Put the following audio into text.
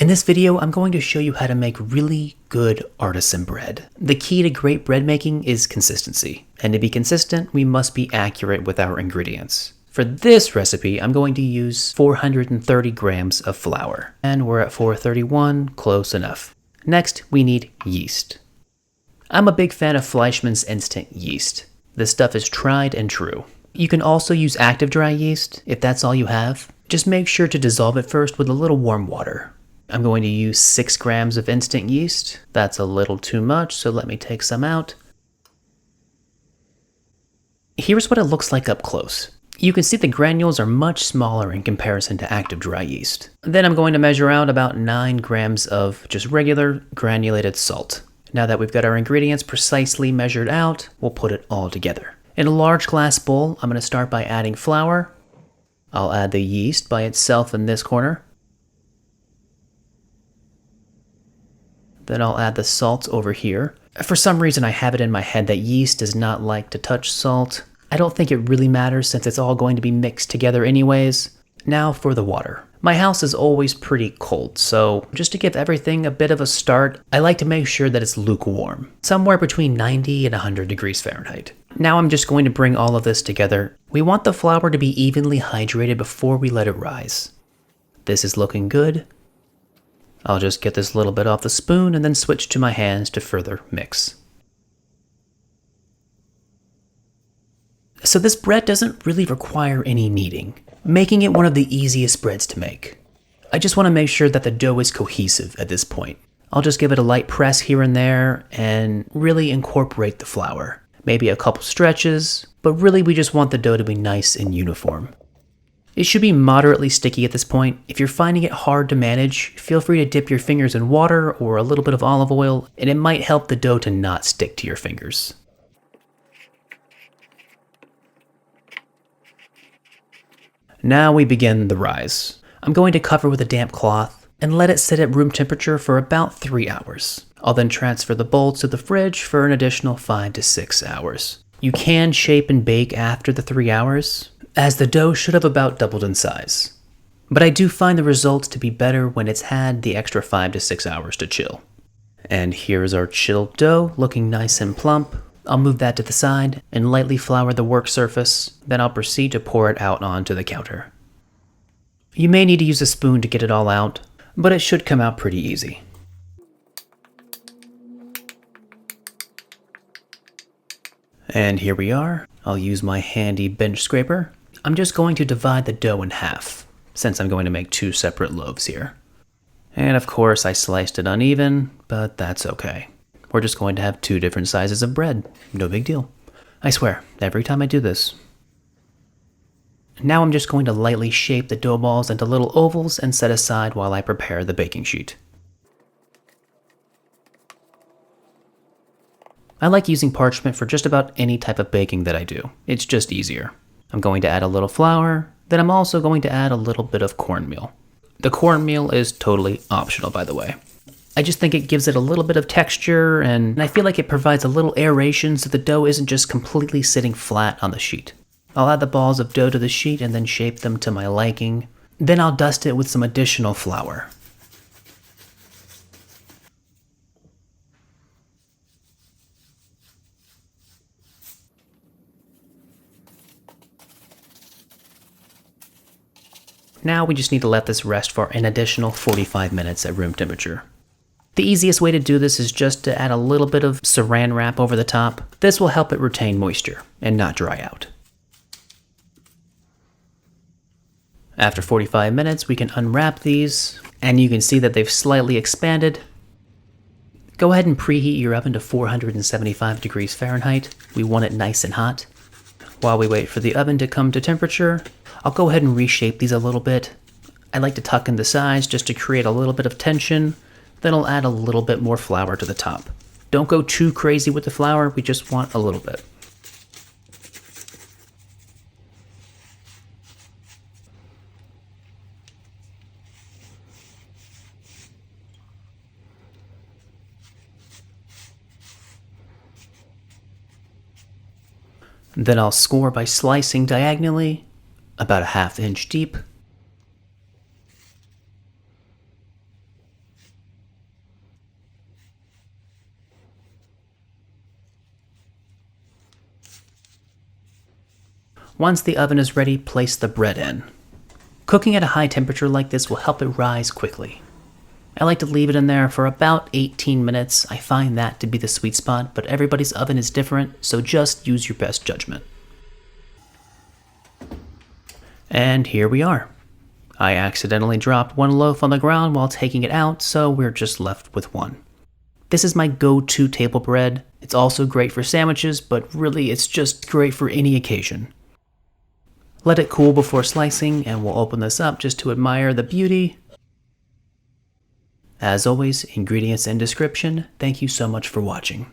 In this video, I'm going to show you how to make really good artisan bread. The key to great bread making is consistency, and to be consistent, we must be accurate with our ingredients. For this recipe, I'm going to use 430 grams of flour, and we're at 431, close enough. Next, we need yeast. I'm a big fan of Fleischmann's instant yeast. This stuff is tried and true. You can also use active dry yeast if that's all you have. Just make sure to dissolve it first with a little warm water. I'm going to use 6 grams of instant yeast. That's a little too much, so let me take some out. Here's what it looks like up close. You can see the granules are much smaller in comparison to active dry yeast. Then I'm going to measure out about 9 grams of just regular granulated salt. Now that we've got our ingredients precisely measured out, we'll put it all together. In a large glass bowl, I'm going to start by adding flour. I'll add the yeast by itself in this corner. Then I'll add the salt over here. For some reason I have it in my head that yeast does not like to touch salt. I don't think it really matters since it's all going to be mixed together anyways. Now for the water. My house is always pretty cold, so just to give everything a bit of a start, I like to make sure that it's lukewarm, somewhere between 90 and 100 degrees Fahrenheit. Now I'm just going to bring all of this together. We want the flour to be evenly hydrated before we let it rise. This is looking good. I'll just get this little bit off the spoon and then switch to my hands to further mix. So this bread doesn't really require any kneading, making it one of the easiest breads to make. I just want to make sure that the dough is cohesive at this point. I'll just give it a light press here and there and really incorporate the flour. Maybe a couple stretches, but really we just want the dough to be nice and uniform. It should be moderately sticky at this point. If you're finding it hard to manage, feel free to dip your fingers in water or a little bit of olive oil, and it might help the dough to not stick to your fingers. Now we begin the rise. I'm going to cover with a damp cloth and let it sit at room temperature for about 3 hours. I'll then transfer the bowl to the fridge for an additional 5 to 6 hours. You can shape and bake after the 3 hours, as the dough should have about doubled in size. But I do find the results to be better when it's had the extra 5 to 6 hours to chill. And here's our chilled dough, looking nice and plump. I'll move that to the side and lightly flour the work surface, then I'll proceed to pour it out onto the counter. You may need to use a spoon to get it all out, but it should come out pretty easy. And here we are. I'll use my handy bench scraper. I'm just going to divide the dough in half, since I'm going to make 2 separate loaves here. And of course I sliced it uneven, but that's okay. We're just going to have 2 different sizes of bread. No big deal. I swear, every time I do this. Now I'm just going to lightly shape the dough balls into little ovals and set aside while I prepare the baking sheet. I like using parchment for just about any type of baking that I do. It's just easier. I'm going to add a little flour, then I'm also going to add a little bit of cornmeal. The cornmeal is totally optional, by the way. I just think it gives it a little bit of texture, and I feel like it provides a little aeration so the dough isn't just completely sitting flat on the sheet. I'll add the balls of dough to the sheet and then shape them to my liking. Then I'll dust it with some additional flour. Now we just need to let this rest for an additional 45 minutes at room temperature. The easiest way to do this is just to add a little bit of saran wrap over the top. This will help it retain moisture and not dry out. After 45 minutes, we can unwrap these, and you can see that they've slightly expanded. Go ahead and preheat your oven to 475 degrees Fahrenheit. We want it nice and hot. While we wait for the oven to come to temperature, I'll go ahead and reshape these a little bit. I like to tuck in the sides just to create a little bit of tension. Then I'll add a little bit more flour to the top. Don't go too crazy with the flour, we just want a little bit. Then I'll score by slicing diagonally, about a 1/2 inch deep. Once the oven is ready, place the bread in. Cooking at a high temperature like this will help it rise quickly. I like to leave it in there for about 18 minutes. I find that to be the sweet spot, but everybody's oven is different, so just use your best judgment. And here we are. I accidentally dropped one loaf on the ground while taking it out, so we're just left with one. This is my go-to table bread. It's also great for sandwiches, but really it's just great for any occasion. Let it cool before slicing, and we'll open this up just to admire the beauty. As always, ingredients in description. Thank you so much for watching.